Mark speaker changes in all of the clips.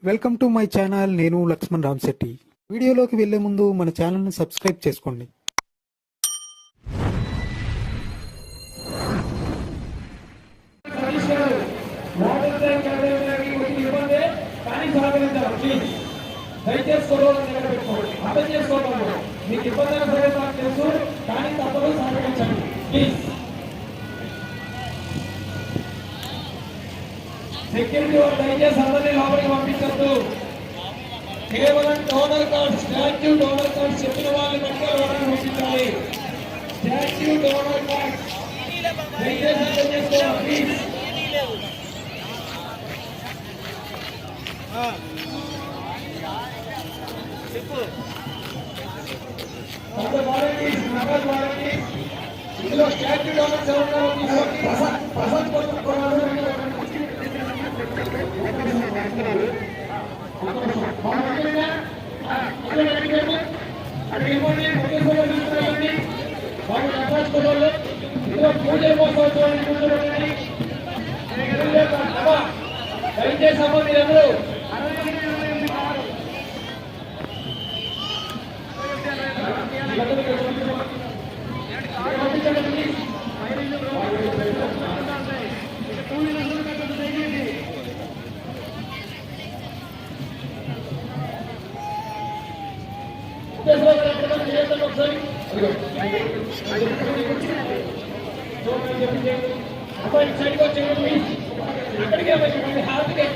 Speaker 1: Welcome to my channel. నేను లక్ష్మణ్ రామ్శెట్టి. వీడియోలోకి వెళ్లే ముందు మన ఛానల్ని సబ్స్క్రైబ్ చేసుకోండి.
Speaker 2: సెక్యూరిటీ వాళ్ళు దయచేసి అందరినీ లోపలికి పంపించద్దు. కేవలం donor card, statue donor card చెప్పిన వాళ్ళని బట్టి లోపలికి పంపించాలి. స్టాచ్యూ డోనర్ కార్డ్ దయచేసి అర్థం చేసుకోవాలి ప్లీజ్. ఇందులో స్టాచ్యూ డోనర్స్ ఎవరు ప్రసాద్ కొట్టుకోవాలి. దయచేసమ్మా మీరందరూ అబ్బాయి సైడ్కి వచ్చేయండి. అక్కడికే వచ్చేయండి. హార్ట్కే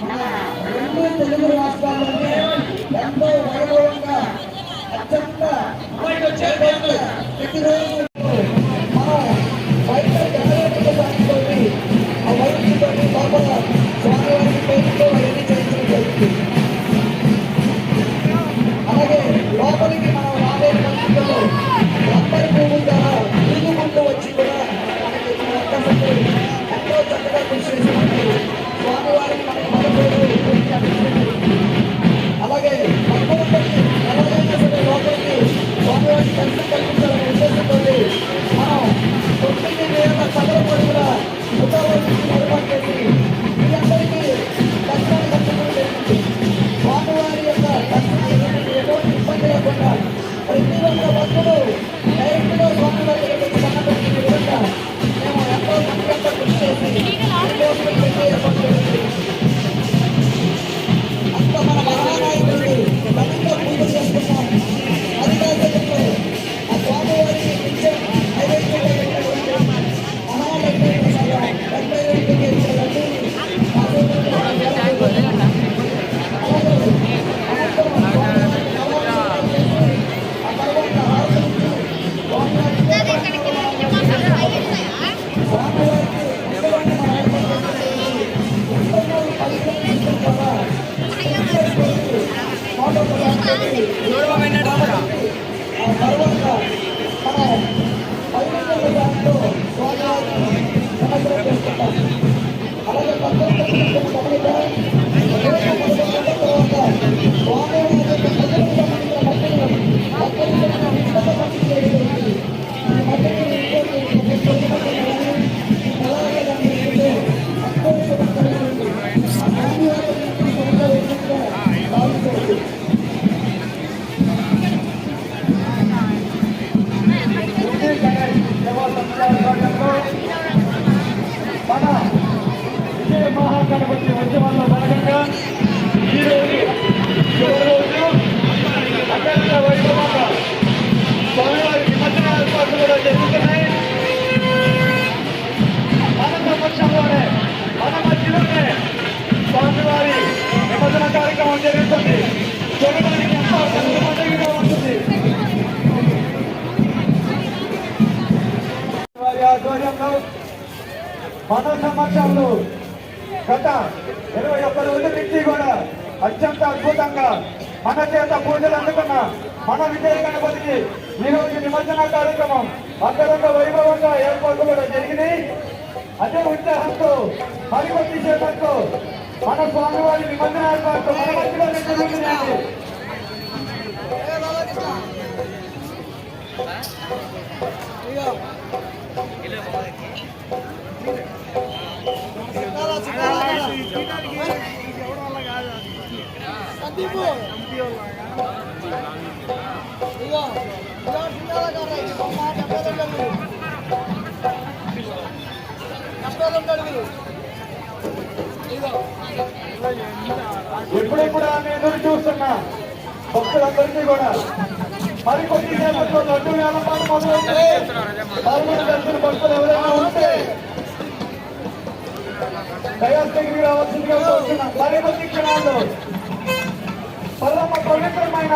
Speaker 3: మన రెండు తెలుగు రాష్ట్రాల్లోనే ఎంతో వైభవంగా అత్యంత ప్రతిరోజు మనం బయట జనరేటర్ సాగుతోటి ఆ వైద్యుతో లోపల స్వామివారి పేరుతో అవన్నీ చేయడం జరుగుతుంది. అలాగే లోపలికి మనం రాలే పరిస్థితుల్లో రబ్బర్ పువ్వు ద్వారా తిరుగుకుంటూ వచ్చి కూడా మనకి ఎంతో చక్కగా కృషి చేస్తున్నారు. స్వామివారికి మనకి అలాగే ఎలాగైనా సరే లోపలికి స్వామివారికి దర్శనం కల్పించాలనే ఉద్దేశంతో మనం 9,000 చదర పరుగుల ఉదాహరణ ఏర్పాటు చేసి మీ అందరికీ దర్శనాన్ని కల్పించడం జరిగింది. స్వామివారి యొక్క దర్శనానికి ఎటువంటి ఇబ్బంది లేకుండా ప్రతి ఒక్క భక్తులు డైరెక్ట్గా స్వామివారి దగ్గరికి సంబంధించిన విధంగా మేము ఎంతో సంఖ్యంతో కృషి చేసి ఏర్పాటు చేసింది. అంత మన మహానాయకుడిని మరింత పూజ చేసుకున్నాం. అధికారులతో ఆ స్వామివారికి నిత్యం నైవేద్యంగా పెట్టినటువంటి మహాలక్ష్మి
Speaker 2: మహాగణపతి ఉద్యమంలో భాగంగా ఈరోజు అత్యంత వైభవంగా స్వామివారి నిమజ్జన ఏర్పాట్లు కూడా జరుగుతున్నాయి. మన సమక్షంలోనే మన మధ్యలోనే స్వామివారి నిమజ్జన కార్యక్రమం జరుగుతుంది. చూడడానికి ఎంతో సంతోషంగా ఉంటుంది. వారి ఆధ్వర్యంలో మన సమక్షంలో గత 21 రోజుల నుంచి కూడా అత్యంత అద్భుతంగా మన చేత పూజలు అందుకున్న మన విజయ గణపతికి
Speaker 3: ఈ రోజు నిమజ్జన కార్యక్రమం అంతరంగ వైభవంగా ఏర్పాటు కూడా జరిగింది. అదే ఉత్సాహంతో మరికొద్ది సేపట్లో మన స్వామివారి నిమజ్జన ఏర్పాటు మన మధ్యలో జరుగుతుందండి. ఎప్పుడెప్పుడు ఆమె ఎదురు చూస్తున్నా భక్తులందరికీ కూడా మరికొద్ది సేపట్లో లడ్డు వ్యాపారం మొదలవుతుంది. పాల్గొని దర్శన భక్తులు ఎవరైనా ఉంటే దయాస్థితికి రావాల్సిందిగా కోరుతున్నాం. మరికొద్ది క్షణాల్లో పరమ పవిత్రమైన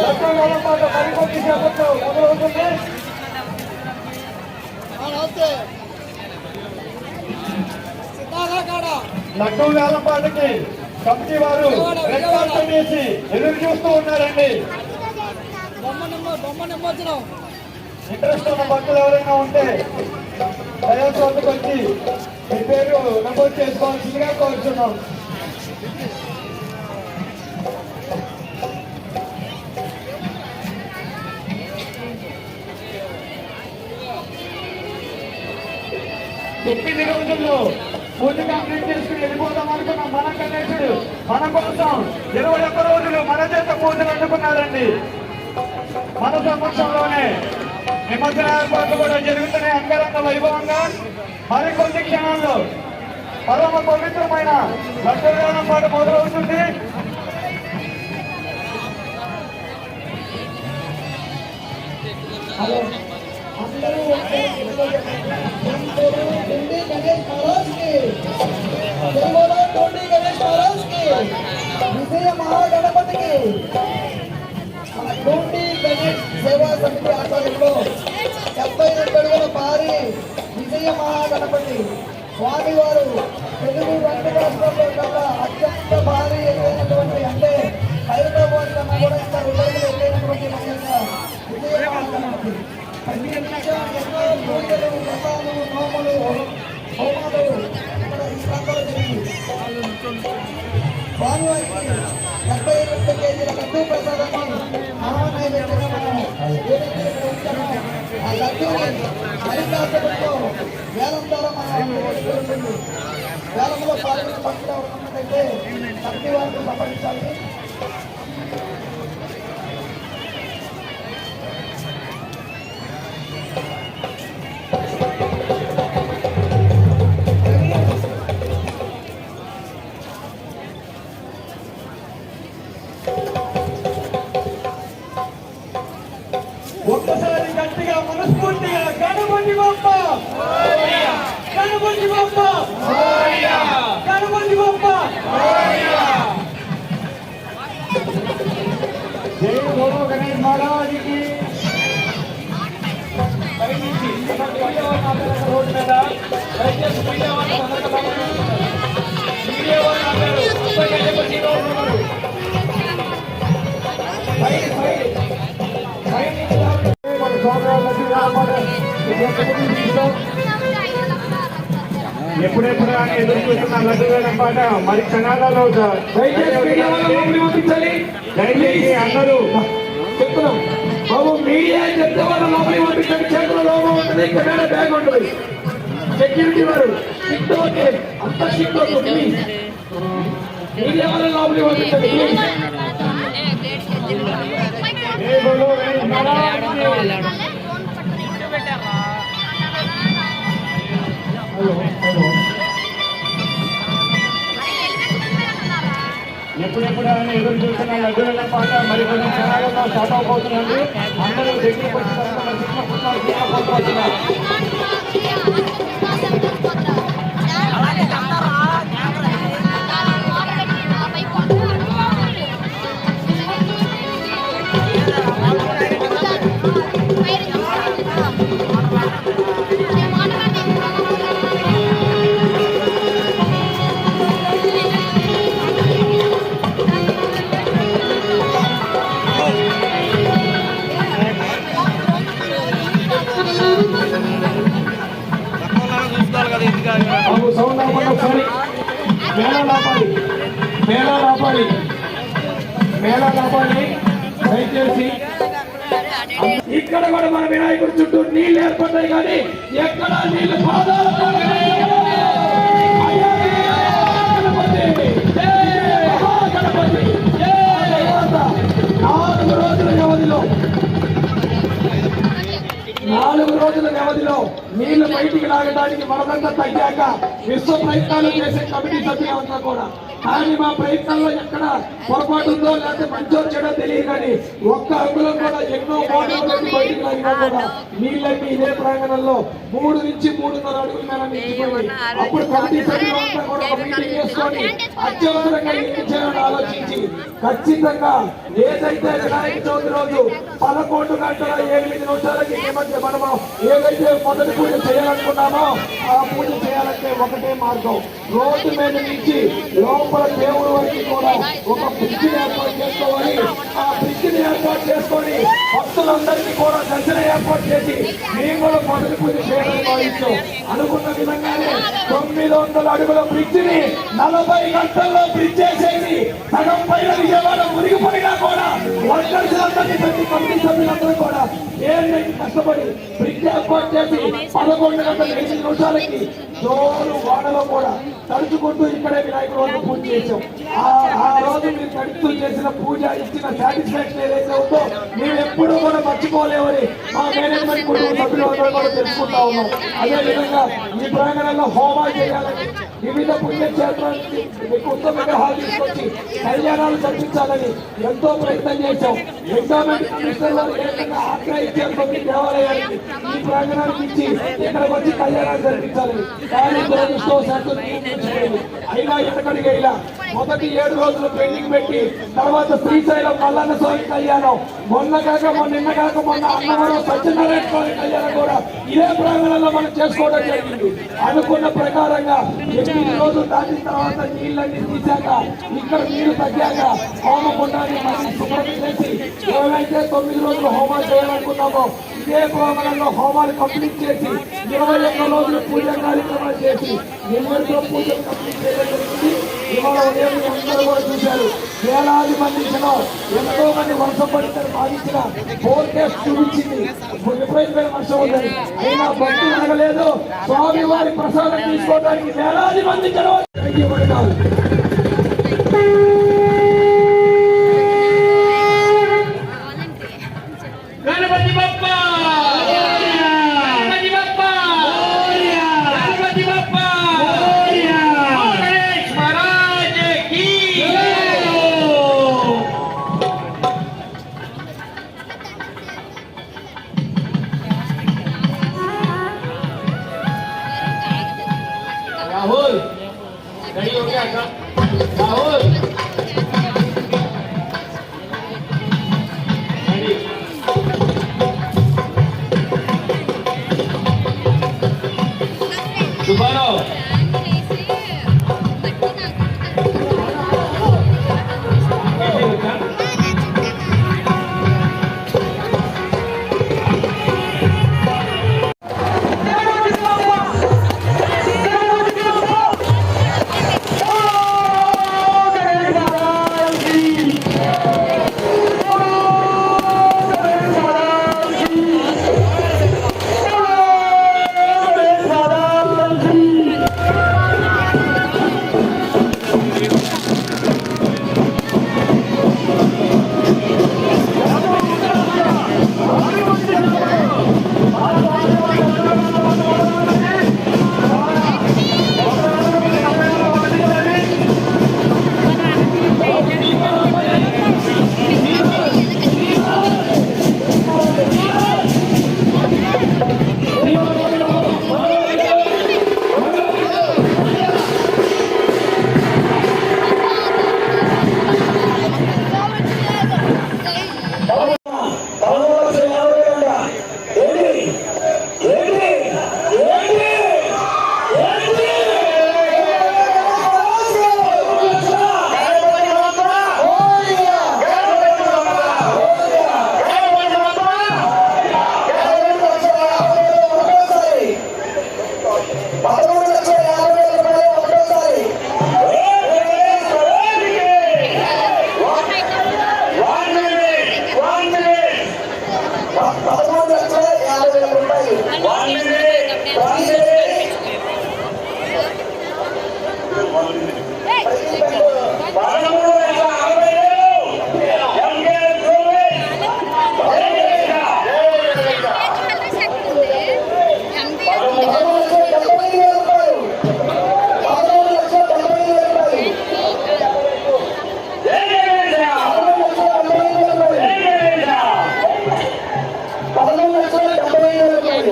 Speaker 3: లడ్డు వ్యాపారం మరికొద్ది సేపట్లో మొదలవుతుంది. లడ్డు వేలంపాటికి కమిటీ వారు ఏర్పాటు చేసి ఎదురు చూస్తూ ఉన్నారండి. ఇంట్రెస్ట్ ఉన్న భక్తులు ఎవరైనా ఉంటే దయాస్ వద్దకు వచ్చి మీ పేరు నమోదు చేసుకోవాల్సిందిగా కోరుతున్నాం. తొమ్మిది రోజుల్లో పూజ కంప్లీట్ చేసుకుని వెళ్ళిపోదాం అనుకున్నాం. మన గణేశుడు మన కోసం 21 రోజులు మన చేత పూజలు అందుకున్నారండి. మన సమక్షంలోనే నిమజ్జన ఏర్పాట్లు కూడా జరుగుతున్నాయి అంగరంగ వైభవంగా. మరికొద్ది క్షణాల్లో పరమ పవిత్రమైన లడ్డు వేలం పాట మొదలవుతుంది. అందరూ విజయ మహాగణపతికి డూండి గణేష్ సేవా సమితి ఆధ్వర్యంలో 72 అడుగుల భారీ విజయ మహాగణపతి స్వామివారు తెలుగు రెండు రాష్ట్రాల్లో కల్లా అత్యంత భారీ ఎదురైనటువంటి అంటే హైదరాబాద్ కన్నా కూడా ఇంకా 2 అడుగులు ఎదురైనటువంటి మన యొక్క విజయ మహాగణపతి ఎన్నో పూజలు వ్రతాలు నోములు హోమాలు ఇక్కడ ఈ ప్రాంతంలో జరిగింది. స్వామివారికి 72 కేజీల లడ్డూ ప్రసాదాన్ని మహానైవేద్యంగా మనం ఏదైతే ఉంచామో ఆ లడ్డూని హరిదాసంలో వేలం ద్వారా మనం జరుగుతుంది. వేలంలో పాల్గొనే భక్తులు ఉన్నట్టయితే శక్తి వారికి సంబంధించాలి. ఒక్కసారి గట్టిగా మనస్ఫూర్తిగా గణపతి బొమ్మ గణపతి బొమ్మ గణపతి బొమ్మ జై బోలో గణేష్ మహారాజుకి. రోడ్డు మీద దయచేసి మీడియా వాళ్ళు మీడియా వాళ్ళు ఎప్పుడెప్పుడు అని ఎదురు చూస్తున్న లడ్డు వేలం పాట మరి క్షణాలలో దయచేసి అందరూ
Speaker 2: చెప్తున్నాం బాబు మీడియా చెప్తే వాళ్ళ లోపలికి పంపించండి. చేతుల లోపల ఉంటుంది, కెమెరా బ్యాగ్ ఉంటుంది. సెక్యూరిటీ వారు షిఫ్ట్ ఓకే అంత షిఫ్ట్ అవుతుంది. మీడియా వాళ్ళ లోపలికి పంపించండి ప్లీజ్.
Speaker 3: ఎప్పుడెప్పుడు అని ఎదురు చూస్తున్న లడ్డు వేలం పాట మరి కొన్ని క్షణాలలో స్టార్ట్ అవబోతుందండి. అందరూ దగ్గరికి వచ్చిన
Speaker 2: బాబు సౌండ్ ఆపండి ఒకసారి. మేళా ఆపాలి దయచేసి. ఇక్కడ కూడా మన వినాయకుడి చుట్టూ నీళ్లు ఏర్పడ్డాయి కానీ ఎక్కడ నీళ్లు పాదాలతో నాలుగు రోజుల వ్యవధిలో నీళ్లు బయటికి లాగడానికి మనదంతా తగ్గాక విశ్వ ప్రయత్నాలు చేసే కమిటీ సభ్యులంతా కూడా. కానీ మా ప్రయత్నంలో ఎక్కడ పొరపాటు ఉందో లేకపోతే మంచో చెడో తెలియదు కానీ ఒక్క అంగుళం కూడా ఎన్నో మోటార్లకి బయటికి లాగినా కూడా నీళ్ళన్నీ ఇదే ప్రాంగణంలో 3 నుంచి 3.5 అడుగుల మేర నిలిచిపోయి అప్పుడు కమిటీ సభ్యులంతా కూడా ఒక మీటింగ్ చేసుకొని అత్యవసరంగా ఏం చేయాలని ఆలోచించి ఖచ్చితంగా ఏదైతే వినాయక చవితి రోజు 11 గంటల 8 నిమిషాలకి ఈ మధ్య మనము ఏదైతే మొదటి పూజ చేయాలనుకున్నామో ఆ పూజ చేయాలంటే ఒకటే మార్గం. రోడ్డు మీద నుంచి లోపల దేవుడి వరకు కూడా ఒక బ్రిడ్జిని ఏర్పాటు చేసుకోవాలి. ఆ బ్రిడ్జిని ఏర్పాటు చేసుకొని భక్తులందరికీ కూడా దర్శనం ఏర్పాటు చేసి మేము కూడా మొదటి పూజ చేయాలని భావించాం. అనుకున్న విధంగానే 900 అడుగుల బ్రిడ్జిని 40 గంటల్లో బ్రిడ్జ్ చేసేసి సగం పైన విజయవాడ మునిగిపోయినా కూడా వర్కర్స్ ప్రతి కమిటీ సభ్యులందరూ కూడా ఏంటంటే కష్టపడి బ్రిడ్జ్ ఏర్పాటు చేసి 11 గంటల 8 నిమిషాలకి జోరు వాడలో కూడా తడుచుకుంటూ ఇక్కడే వినాయకుడు వరకు పూజ చేసాం. ఆ రోజు మీరు తడుస్తూ చేసిన పూజ ఇచ్చిన సాటిస్ఫాక్షన్ ఏదైతే ఉందో మేము ఎప్పుడూ కూడా మర్చిపోలేమని మా మేనేజ్మెంట్ కుటుంబ సభ్యులందరూ కూడా తెలుసుకుంటా ఉన్నాం. అదేవిధంగా ఈ ప్రాంగణంలో హోమాలు చేయాలని వివిధ పుణ్యక్షేత్రానికి మీకు ఉత్తమ విగ్రహాలు తీసుకొచ్చి కళ్యాణాలు జరిపించాలని ఎంతో ప్రయత్నం చేశాం. ఎండోమెంట్ కమిషనర్ వారు ఏకంగా ఆగ్రహించారు 9 దేవాలయానికి ఈ ప్రాంగణానికి ఇచ్చి ఇక్కడికి వచ్చి కళ్యాణాలు జరిపించాలని. కానీ దురదృష్టవశాత్తు అయినా ఎక్కడికి అయినా మొదటి 7 రోజులు పెండింగ్ పెట్టి తర్వాత శ్రీశైలం మల్లన్న స్వామి కళ్యాణం మొన్న నిన్న కాక మొన్న అన్నవరం సత్యనారాయణ స్వామి కళ్యాణం కూడా ఇదే ప్రాంగణంలో మనం చేసుకోవడం జరిగింది. అనుకున్న ప్రకారంగా 8 రోజులు దాటిన తర్వాత నీళ్ళన్నీ తీశాక ఇక్కడ నీళ్లు తగ్గాక హోమకుండాన్ని మళ్ళీ శుభ్రం చేసి ఏవైతే 9 రోజులు హోమాలు చేయాలనుకున్నామో ఇదే ప్రాంగణంలో హోమాలు కంప్లీట్ చేసి 21 రోజులు పూజ కార్యక్రమాలు చేసి 8 పూజలు కంప్లీట్ చేయడం జరిగింది. ఇవాళ ఉదయం అందరూ కూడా చూశారు. వేలాది మంది జనం ఎంతో మంది వర్షం పడిందని భావించిన ఫోర్కాస్ట్ చూపించింది విపరీతమైన వర్షం ఉందని. అయినా భక్తులు అనగలేదు. స్వామి వారి ప్రసాదం తీసుకోవడానికి వేలాది మంది జనం పడినారు. గణపతి బప్ప राहुल रेडी हो गया राहुल रेडी सुबारो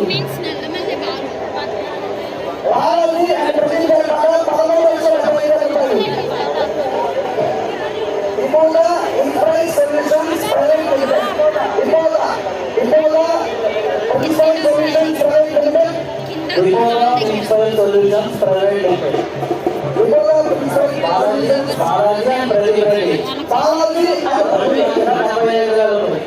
Speaker 4: మీన్స్ నల్లమల్లె బాలు
Speaker 3: బాలాజీ అండ్ ప్రదీప్ గారి బాగా 13,75,000 ఇపోలా ఇన్ఫ్రాయిడ్ సొల్యూషన్స్ ప్రైవేట్ లిమిటెడ్ ఇపోలా ఇన్ఫ్రాయిడ్ సొల్యూషన్స్ ప్రైవేట్ లిమిటెడ్
Speaker 4: కింద
Speaker 3: ఇన్ఫ్రాయిడ్ సొల్యూషన్స్ ప్రైవేట్ లిమిటెడ్ ఇపోలా ఇన్ఫ్రాయిడ్ solutions Balaji and Pradeep Reddy Balaji and Pradeep 13,00,000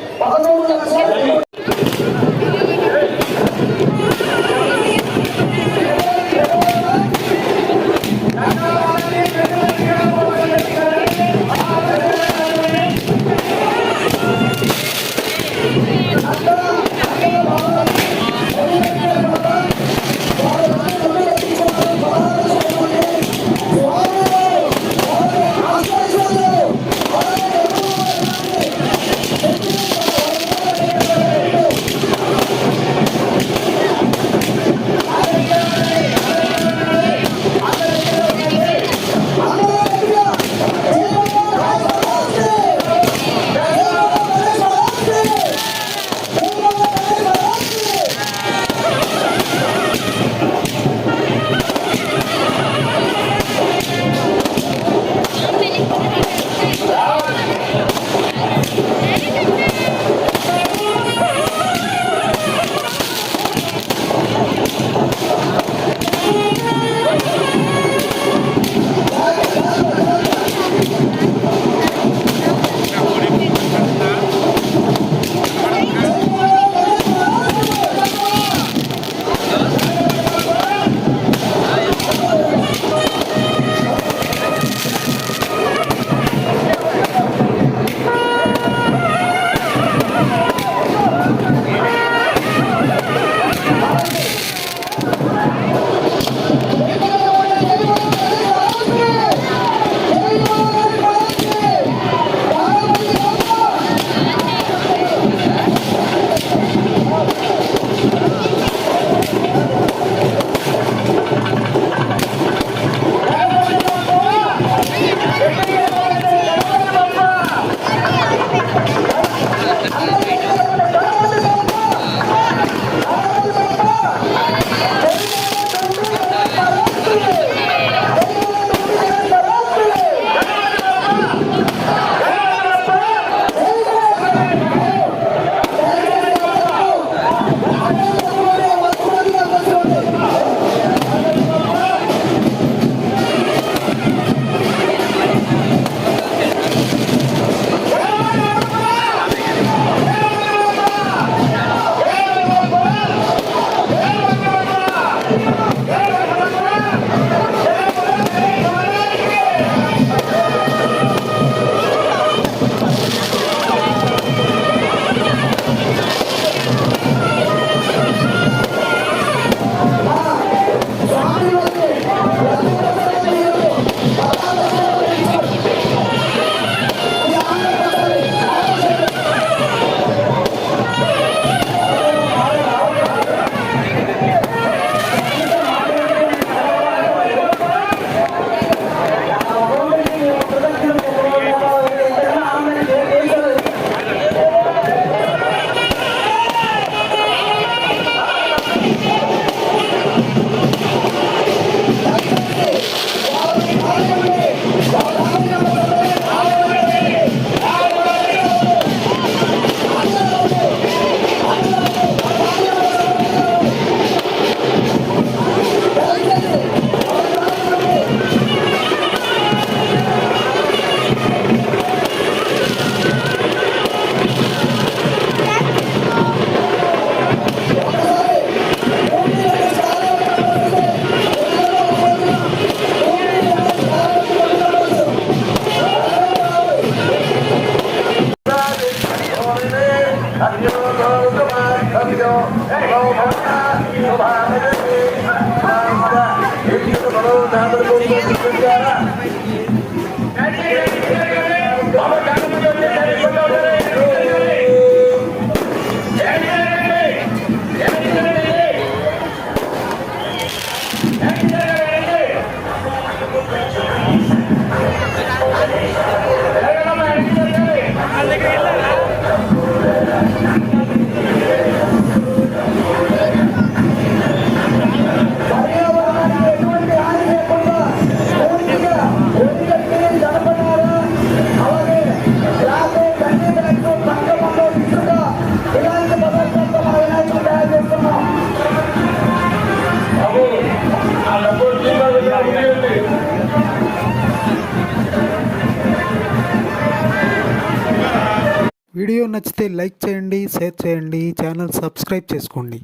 Speaker 1: video నచ్చితే లైక్ చేయండి, షేర్ చేయండి, ఛానల్ సబ్స్క్రైబ్ చేసుకోండి.